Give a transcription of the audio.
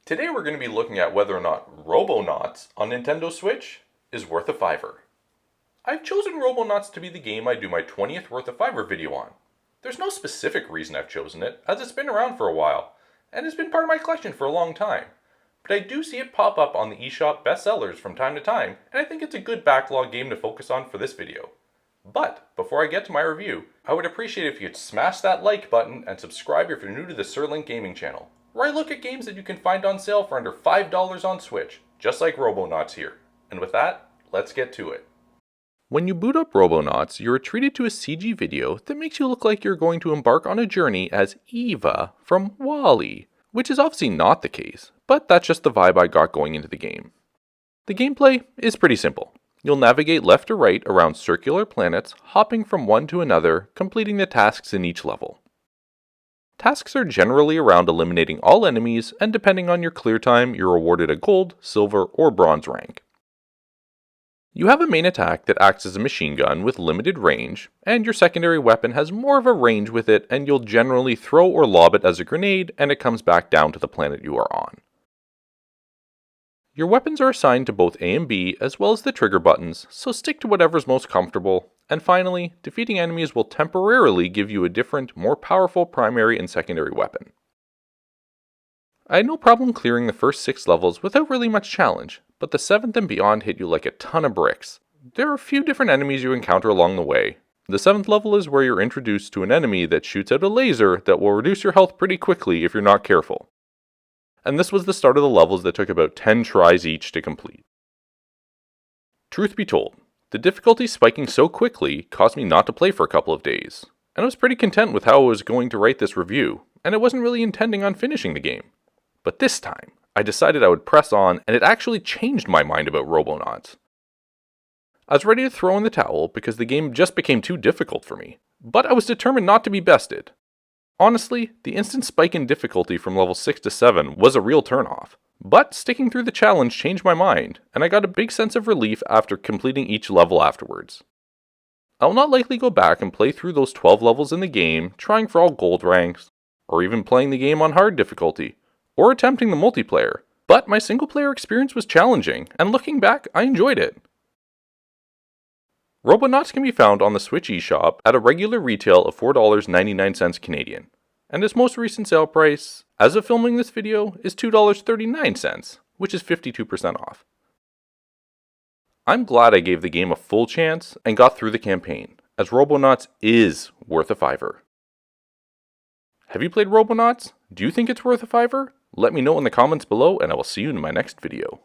Today we're going to be looking at whether or not Robonauts on Nintendo Switch is worth a $5. I've chosen Robonauts to be the game I do my 20th worth a $5 video on. There's no specific reason I've chosen it, as it's been around for a while, and it's been part of my collection for a long time. But I do see it pop up on the eShop bestsellers from time to time, and I think it's a good backlog game to focus on for this video. But, before I get to my review, I would appreciate it if you'd smash that like button and subscribe if you're new to the SirLink Gaming channel, where I look at games that you can find on sale for under $5 on Switch, just like Robonauts here. And with that, let's get to it. When you boot up Robonauts, you're treated to a CG video that makes you look like you're going to embark on a journey as Eva from WALL-E, which is obviously not the case, but that's just the vibe I got going into the game. The gameplay is pretty simple. You'll navigate left or right around circular planets, hopping from one to another, completing the tasks in each level. Tasks are generally around eliminating all enemies, and depending on your clear time, you're awarded a gold, silver, or bronze rank. You have a main attack that acts as a machine gun with limited range, and your secondary weapon has more of a range with it, and you'll generally throw or lob it as a grenade, and it comes back down to the planet you are on. Your weapons are assigned to both A and B, as well as the trigger buttons, so stick to whatever's most comfortable. And finally, defeating enemies will temporarily give you a different, more powerful primary and secondary weapon. I had no problem clearing the first 6 levels without really much challenge, but the 7th and beyond hit you like a ton of bricks. There are a few different enemies you encounter along the way. The 7th level is where you're introduced to an enemy that shoots out a laser that will reduce your health pretty quickly if you're not careful. And this was the start of the levels that took about 10 tries each to complete. Truth be told, the difficulty spiking so quickly caused me not to play for a couple of days, and I was pretty content with how I was going to write this review, and I wasn't really intending on finishing the game. But this time, I decided I would press on, and it actually changed my mind about Robonauts. I was ready to throw in the towel because the game just became too difficult for me, but I was determined not to be bested. Honestly, the instant spike in difficulty from level 6 to 7 was a real turnoff. But sticking through the challenge changed my mind, and I got a big sense of relief after completing each level afterwards. I will not likely go back and play through those 12 levels in the game, trying for all gold ranks, or even playing the game on hard difficulty, or attempting the multiplayer, but my single player experience was challenging, and looking back, I enjoyed it. Robonauts can be found on the Switch eShop at a regular retail of $4.99 Canadian, and its most recent sale price, as of filming this video, is $2.39, which is 52% off. I'm glad I gave the game a full chance and got through the campaign, as Robonauts is worth a $5. Have you played Robonauts? Do you think it's worth a $5? Let me know in the comments below, and I will see you in my next video.